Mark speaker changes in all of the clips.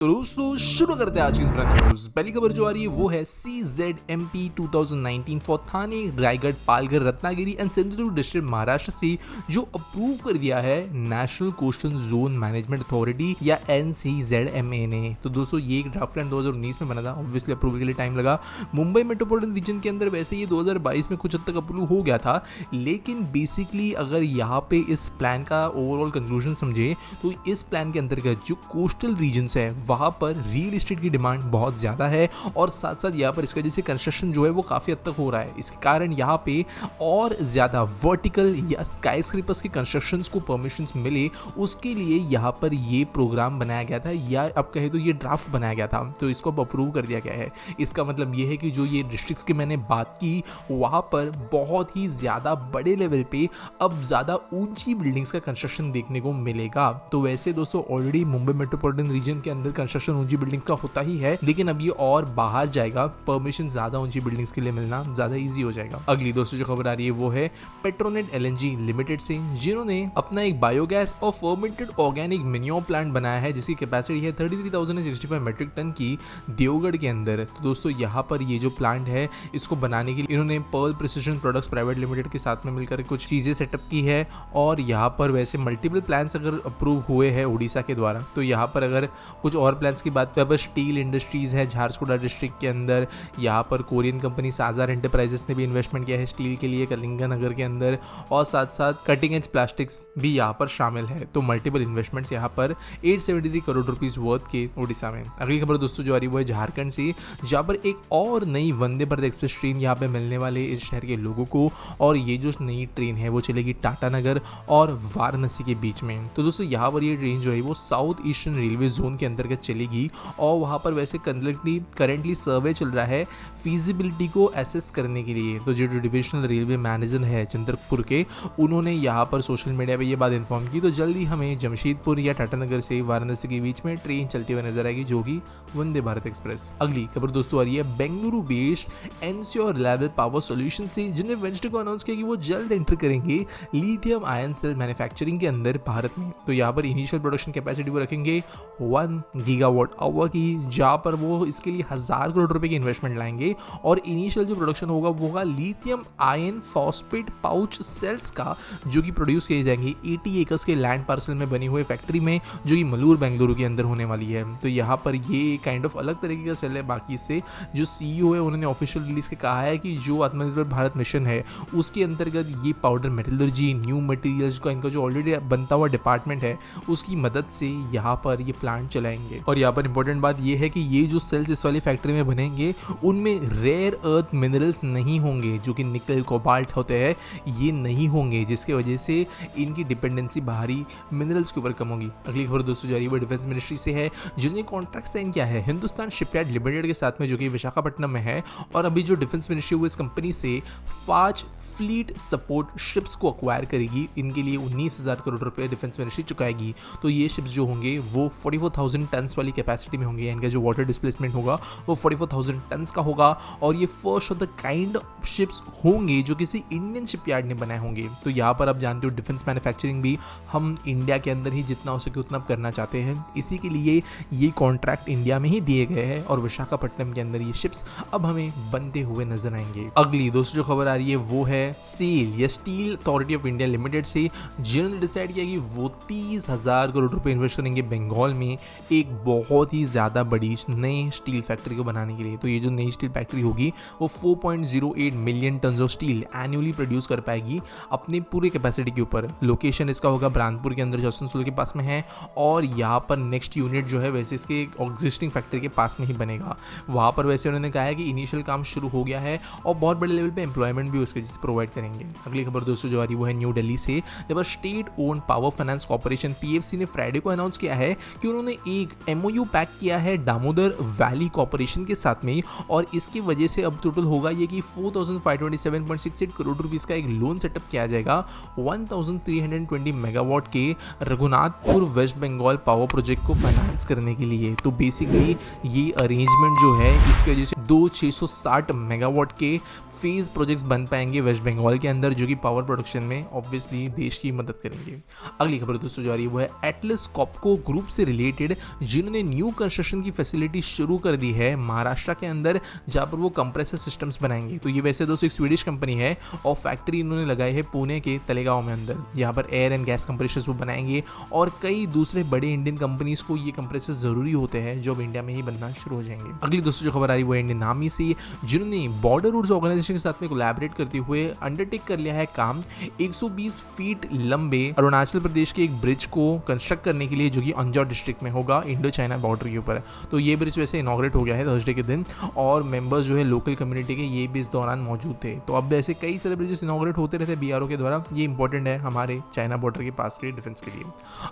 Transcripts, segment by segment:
Speaker 1: तो दोस्तों शुरू करते हैं आज की इंफ्रा न्यूज। पहली खबर जो आ रही है वो है CZMP 2019 for Thane, Raigarh, Palghar, Ratnagiri and Sindhudurg district Maharashtra से जो अप्रूव कर दिया है national coastal zone management authority या NCZMA ने। तो दोस्तों ये एक ड्राफ्ट प्लान 2019 में बना था, ऑब्वियसली अप्रूवल के लिए टाइम लगा। मुंबई मेट्रोपॉलिटन रीजन के अंदर वैसे ये 2022 में कुछ हद तक अप्रूव हो गया था, लेकिन बेसिकली अगर यहाँ पे इस प्लान का ओवरऑल कंक्लूजन समझे तो इस प्लान के अंतर्गत जो कोस्टल रीजन्स है वहाँ पर रियल एस्टेट की डिमांड बहुत ज़्यादा है और साथ साथ यहाँ पर इसकी वजह से कंस्ट्रक्शन जो है वो काफ़ी हद तक हो रहा है। इसके कारण यहाँ पे और ज़्यादा वर्टिकल या स्काई स्क्रेपर्स के कंस्ट्रक्शंस को परमिशंस मिले, उसके लिए यहाँ पर ये प्रोग्राम बनाया गया था या अब कहे तो ये ड्राफ्ट बनाया गया था, तो इसको अब अप्रूव कर दिया गया है। इसका मतलब ये है कि जो ये डिस्ट्रिक्ट्स की मैंने बात की वहाँ पर बहुत ही ज़्यादा बड़े लेवल पे अब ज़्यादा ऊंची बिल्डिंग्स का कंस्ट्रक्शन देखने को मिलेगा। तो वैसे दोस्तों ऑलरेडी मुंबई मेट्रोपॉलिटन रीजन के अंदर कंस्ट्रक्शन ऊंची बिल्डिंग्स का होता ही है, लेकिन अब ये और बाहर जाएगा, परमिशन ज्यादा ऊंची बिल्डिंग्स के लिए मिलना ज्यादा इजी हो जाएगा। अगली दोस्तों जो खबर आ रही है वो है पेट्रोनेट LNG लिमिटेड से, जिन्होंने अपना एक बायोगैस और फर्मेंटेड ऑर्गेनिक मिनियो प्लांट बनाया है जिसकी कैपेसिटी है 33,065 मेट्रिक टन की देवगढ़ के अंदर। तो दोस्तों यहाँ पर ये जो प्लांट है इसको बनाने के लिए इन्होंने Pearl Precision Products Private Limited के साथ में मिलकर कुछ चीजें सेटअप की है। और यहाँ पर वैसे मल्टीपल प्लान्स अगर अप्रूव हुए हैं उड़ीसा के द्वारा, तो यहाँ पर अगर कुछ और प्लान्स की बात पर स्टील इंडस्ट्रीज है झारसुगुड़ा डिस्ट्रिक्ट के अंदर, यहाँ पर कोरियन कंपनी साजार एंटरप्राइजेस ने भी इन्वेस्टमेंट किया है स्टील के लिए कलिंगनगर के अंदर, और साथ साथ कटिंग एज प्लास्टिक्स भी यहाँ पर शामिल है। तो मल्टीपल इन्वेस्टमेंट्स यहाँ पर 873 करोड़ रुपीस वर्थ के उड़ीसा में। अगली खबर दोस्तों जो आ रही है वो है झारखंड से, जहाँ पर एक और नई वंदे भारत एक्सप्रेस ट्रेन यहाँ पे मिलने वाले इस शहर के लोगों को, और ये जो नई ट्रेन है वो चलेगी टाटानगर और वाराणसी के बीच में। तो दोस्तों यहाँ पर ये ट्रेन जो है वो साउथ ईस्टर्न रेलवे जोन के अंतर्गत चलेगी और वहाँ पर वैसे करेंटली सर्वे चल रहा है फीजिबिलिटी को एसेस करने के लिए। तो जो डिविजनल रेलवे मैनेजर है चंद्रपुर के, उन्होंने यहाँ पर सोशल मीडिया पे ये बात इन्फॉर्म की। तो जल्दी हमें जमशेदपुर या टाटानगर से वाराणसी के बीच में ट्रेन चलती हुई नजर आएगी, जो कि वंदे भारत एक्सप्रेस। अगली खबर दोस्तों आ रही है Bengaluru based ensure reliable power solution से, जिन्हें वेंचर को अनाउंस किया कि वो जल्द एंटर करेंगे लिथियम आयन सेल मैन्युफैक्चरिंग के अंदर भारत में। तो यहाँ पर इनिशियल प्रोडक्शन कैपेसिटी वो रखेंगे 1 गीगावाट आवर की, जहाँ पर वो इसके लिए 1000 करोड़ रुपए की इन्वेस्टमेंट लाएंगे। और इनिशियल जो प्रोडक्शन होगा वो होगा lithium ion phosphate pouch cells का, जो कि प्रोड्यूस किए जाएंगे 80 एकर्स के लैंड पार्सल में बनी हुई फैक्ट्री में, जो कि मलूर बेंगलुरु के अंदर होने वाली है। तो यहाँ पर ये काइंड ऑफ अलग तरीके का सेल है। बाकी से जो CEO है उन्होंने ऑफिशियल रिलीज के कहा है कि जो आत्मनिर्भर भारत मिशन है उसके अंतर्गत ये पाउडर मेटलर्जी, न्यू मटेरियल्स का इनका जो ऑलरेडी बनता हुआ डिपार्टमेंट है उसकी मदद से यहाँ पर ये प्लांट चलाएंगे। और यहाँ पर इंपॉर्टेंट बात ये है कि ये जो सेल्स इस वाली फैक्ट्री में बनेंगे उनमें रेयर अर्थ मिनरल्स नहीं होंगे, जो कि निकल कोबाल्ट होते हैं, ये नहीं होंगे, जिसकी वजह से इनकी डिपेंडेंसी बाहरी मिनरल्स के ऊपर कम होगी। अगली खबर दोस्तों जा रही है वो डिफेंस मिनिस्ट्री से है, जिन्होंने कॉन्ट्रैक्ट साइन किया है हिंदुस्तान शिपयार्ड लिमिटेड के साथ में, जो कि विशाखापट्टनम में है। और अभी जो डिफेंस मिनिस्ट्री वो इस कंपनी से 5 फ्लीट सपोर्ट शिप्स को अक्वायर करेगी। इनके लिए 19,000 करोड़ रुपए डिफेंस मिनिस्ट्री चुकाएगी। तो ये शिप्स जो होंगे वो 44,000 टन्स वाली कैपेसिटी में होंगे। इनका जो वाटर डिस्प्लेसमेंट होगा वो 44,000 टन्स का होगा, और ये first of the kind ships होंगे जो किसी इंडियन शिपयार्ड ने बनाए होंगे। तो यहाँ पर आप जानते हो डिफेंस मैन्युफैक्चरिंग भी हम इंडिया के अंदर ही जितना हो सके उतना करना चाहते हैं, इसी के लिए ये कॉन्ट्रैक्ट इंडिया में ही दिए गए हैं और विशाखापट्टनम के अंदर ये शिप्स अब हमें बनते हुए नजर आएंगे। अगली दोस्तों जो खबर आ रही है वो है सेल या steel authority of India limited से, जिन्होंने डिसाइड किया कि वो 30,000 करोड़ रुपए इन्वेस्ट करेंगे बंगाल में एक बहुत ही ज्यादा बड़ी नई स्टील फैक्ट्री को बनाने के लिए। तो ये जो नई स्टील फैक्ट्री होगी वो 4.08 million ton of steel annually produce कर पाएगी अपने पूरे कैपेसिटी के ऊपर। लोकेशन इसका होगा ब्रांडपुर के अंदर, जसवंतपुर के पास में है, और यहाँ पर नेक्स्ट यूनिट जो है वैसे इसके एग्जिस्टिंग फैक्ट्री के पास में ही बनेगा। वहाँ पर वैसे उन्होंने कहा है कि इनिशियल काम शुरू हो गया है और बहुत बड़े लेवल पे एम्प्लॉयमेंट भी उसके प्रोवाइड करेंगे। अगली खबर दोस्तों जो आ रही वो है न्यू दिल्ली से, जब state own power finance corporation PFC ने फ्राइडे को अनाउंस किया है कि उन्होंने एक MOU पैक किया है दामोदर वैली कॉर्पोरेशन के साथ में, और इसकी वजह से अब टोटल होगा ये कि 4,527.68 करोड़ रुपीस का एक लोन सेटअप किया जाएगा 1,320 मेगावाट के Raghunathpur West Bengal power project को फाइनेंस करने के लिए। तो बेसिकली ये अरेंजमेंट जो है इसकी वजह से 2,660 मेगावाट के फेज प्रोजेक्ट्स बन पाएंगे वेस्ट बंगाल के अंदर, जो कि पावर प्रोडक्शन में ऑब्वियसली देश की मदद करेंगे। अगली खबर दोस्तों जो आ रही है वो है एटलस कॉपको ग्रुप से रिलेटेड, जिन्होंने न्यू कंस्ट्रक्शन की फैसिलिटी शुरू कर दी है महाराष्ट्र के अंदर, जहाँ पर वो कंप्रेसर सिस्टम्स बनाएंगे। तो ये वैसे दोस्तों एक स्वीडिश कंपनी है और फैक्ट्री इन्होंने लगाई है पुणे के तलेगांव में अंदर। यहाँ पर एयर एंड गैस कंप्रेसर्स वो बनाएंगे और कई दूसरे बड़े इंडियन कंपनीज को ये कंप्रेसर जरूरी होते हैं जो अब इंडिया में ही बनना शुरू हो जाएंगे। अगली दोस्तों जो खबर आ रही वो इंडियन आर्मी से, जिन्होंने बॉर्डर रूट्स ऑर्गेनाइजेशन के साथ में कोलैबोरेट करते हुए अंडरटेक कर लिया है काम 120 फीट लंबे अरुणाचल प्रदेश के एक ब्रिज को कंस्ट्रक्ट करने के लिए, जो कि अंजौ डिस्ट्रिक्ट में होगा इंडो चाइना बॉर्डर के ऊपर। तो ये ब्रिज वैसे इनॉग्रेट हो गया है थर्सडे के दिन और मेंबर्स जो है लोकल कम्युनिटी के ये भी इस दौरान मौजूद थे। तो अब ऐसे कई सारे ब्रिजेस इनॉग्रेट होते रहते हैं बीआरओ के द्वारा। ये इंपॉर्टेंट है हमारे चाइना बॉर्डर के पास के डिफेंस के लिए।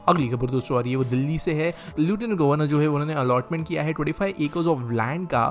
Speaker 1: अगली खबर दोस्तों आ रही है वो दिल्ली से है। लेफ्टिनेंट गवर्नर जो है उन्होंने अलॉटमेंट किया है 25 एकर्स ऑफ लैंड का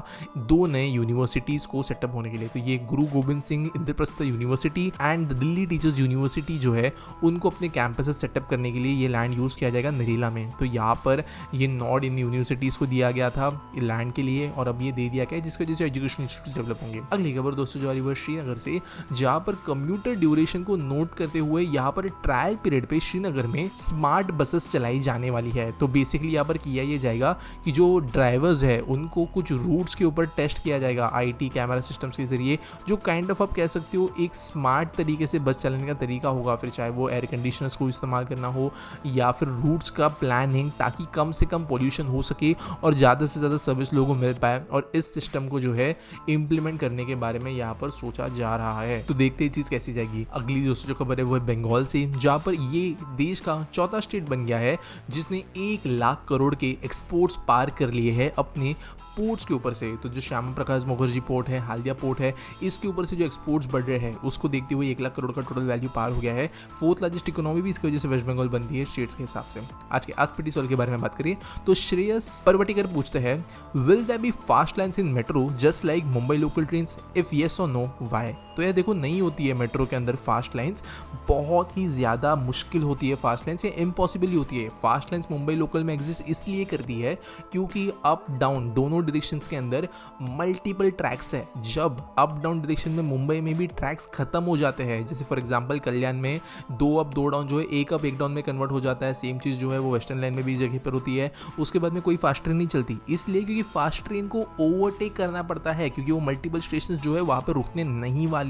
Speaker 1: 2 नए यूनिवर्सिटीज को सेटअप होने के लिए। तो ये गुरु Govind Singh Indraprastha university and Delhi teachers university जो है उनको अपने कैंपस सेटअप करने के लिए ये लैंड यूज किया जाएगा नरेला में। तो यहाँ पर ये नॉर्थ इन यूनिवर्सिटीज को दिया गया था लैंड के लिए और अब ये दे दिया गया है, जिसकी वजह से एजुकेशन इंस्टीट्यूट डेवलप होंगे। अगली खबर दोस्तों जो आ रही है श्रीनगर से, जहाँ पर कम्यूटर ड्यूरेशन को नोट करते हुए यहाँ पर ट्रायल पीरियड पे श्रीनगर में स्मार्ट बसेस चलाई जाने वाली है। तो बेसिकली यहाँ पर किया ये जाएगा कि जो ड्राइवर्स है उनको कुछ रूट्स के ऊपर टेस्ट किया जाएगा आईटी कैमरा सिस्टम्स के जरिए, जो काइंड ऑफ आप कह सकते हो एक स्मार्ट तरीके से बस चलाने का तरीका होगा। फिर चाहे वो एयर कंडीशनर्स को इस्तेमाल करना हो या फिर रूट्स का प्लानिंग, ताकि कम से कम पोल्यूशन हो सके और ज़्यादा से ज़्यादा सर्विस लोगों को मिल पाए। और इस सिस्टम को जो है इम्प्लीमेंट करने के बारे में यहाँ पर सोचा जा रहा है। तो देखते हैं चीज़ कैसी जाएगी। अगली दोस्तों जो खबर है वो है बंगाल से, जहाँ पर ये देश का चौथा स्टेट बन गया है जिसने 1 लाख करोड़ के एक्सपोर्ट्स पार कर लिए हैं अपने पोर्ट्स के ऊपर से। तो जो श्यामा प्रकाश मुखर्जी पोर्ट है, हाल्दिया पोर्ट है, इसके ऊपर से जो एक्सपोर्ट्स बढ़ रहे हैं उसको देखते हुए 1 लाख करोड़ का टोटल वैल्यू पार हो गया है। 4th लार्जेस्ट इकोनॉमी भी इसकी वजह से वेस्ट बंगाल बनती है स्टेट्स के हिसाब से। आज के आज पीटी सवाल के बारे में बात करिए तो श्रेयस परवटिकर पूछते हैं, will there be fast lines in metro just like Mumbai local trains? If yes और नो व्हाई? तो यह देखो नहीं होती है मेट्रो के अंदर फास्ट लाइन्स, बहुत ही ज़्यादा मुश्किल होती है फास्ट लाइन्स, या इम्पॉसिबल ही होती है। फास्ट लाइन्स मुंबई लोकल में एग्जिस्ट इसलिए करती है क्योंकि अप डाउन दोनों डायरेक्शंस के अंदर मल्टीपल ट्रैक्स है। जब अप डाउन डायरेक्शन में मुंबई में भी ट्रैक्स खत्म हो जाते हैं, जैसे फॉर एग्जांपल कल्याण में 2 अप 2 डाउन जो है 1 अप 1 डाउन में कन्वर्ट हो जाता है। सेम चीज़ जो है वो वेस्टर्न लाइन में भी जगह पर होती है। उसके बाद में कोई फास्ट ट्रेन नहीं चलती, इसलिए क्योंकि फास्ट ट्रेन को ओवरटेक करना पड़ता है, क्योंकि वो मल्टीपल स्टेशन जो है वहाँ पर रुकने नहीं वाली।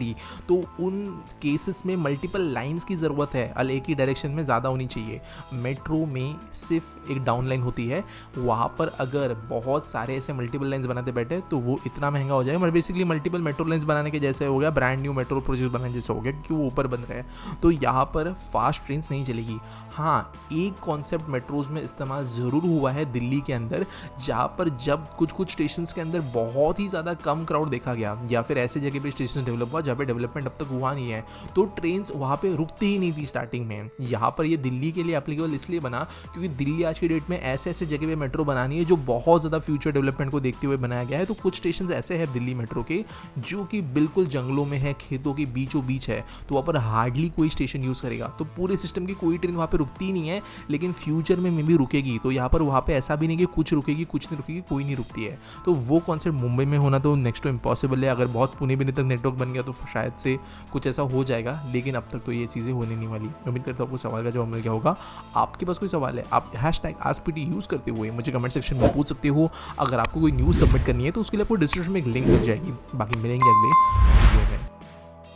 Speaker 1: तो उन केसेस में मल्टीपल लाइंस की ज़रूरत है, एक ही डायरेक्शन में ज़्यादा होनी चाहिए। मेट्रो में सिर्फ एक डाउन लाइन होती है, वहाँ पर अगर बहुत सारे ऐसे मल्टीपल लाइंस बनाते बैठे तो वो इतना महंगा हो जाएगा। मतलब बेसिकली मल्टीपल मेट्रो लाइंस बनाने के जैसे हो गया, ब्रांड न्यू मेट्रो प्रोजेक्ट बनाने जैसे हो गया, क्योंकि वो ऊपर बन रहे हैं। तो यहाँ पर फास्ट ट्रेन नहीं चलेगी। हाँ, एक कॉन्सेप्ट मेट्रोज में इस्तेमाल ज़रूर हुआ है दिल्ली के अंदर, जहाँ पर जब कुछ स्टेशन के अंदर बहुत ही ज़्यादा कम क्राउड देखा गया या फिर ऐसे जगह पे स्टेशन डेवलप हुआ जहाँ पे डेवलपमेंट अब तक हुआ नहीं है, तो ट्रेन वहाँ पे रुकती ही नहीं थी स्टार्टिंग में। यहाँ पर ये दिल्ली के लिए एप्लीकेबल इसलिए बना क्योंकि दिल्ली आज की डेट में ऐसे ऐसे जगह पे मेट्रो बनानी है जो बहुत ज़्यादा फ्यूचर डेवलपमेंट को देखते हुए बनाया गया है। तो कुछ स्टेशन ऐसे हैं दिल्ली मेट्रो के जो कि बिल्कुल जंगलों में है, खेतों के बीचों बीच है, तो वहाँ पर हार्डली कोई स्टेशन यूज़ करेगा। तो पूरे सिस्टम की कोई ट्रेन वहाँ पर रुकती ही नहीं है, लेकिन फ्यूचर में भी रुकेगी। तो यहाँ पर वहाँ पर ऐसा भी नहीं कि कुछ रुकेगी कुछ नहीं रुकेगी, कोई नहीं रुकती है। तो वो कॉन्सेप्ट मुंबई में होना तो नेक्स्ट टू इम्पॉसिबल है। अगर बहुत पुणे बिने तक नेटवर्क बन गया तो शायद से कुछ ऐसा हो जाएगा, लेकिन अब तक तो ये चीज़ें होने नहीं वाली। उम्मीद करता हूँ आपको सवाल का जवाब मिल गया होगा। आपके पास कोई सवाल है आप #AskPT यूज़ करते हुए मुझे कमेंट सेक्शन में पूछ सकते हो। अगर आपको कोई न्यूज़ सबमिट करनी है तो उसके लिए आपको डिस्क्रिप्शन में एक लिंक मिल जाएगी। बाकी मिलेंगे अगले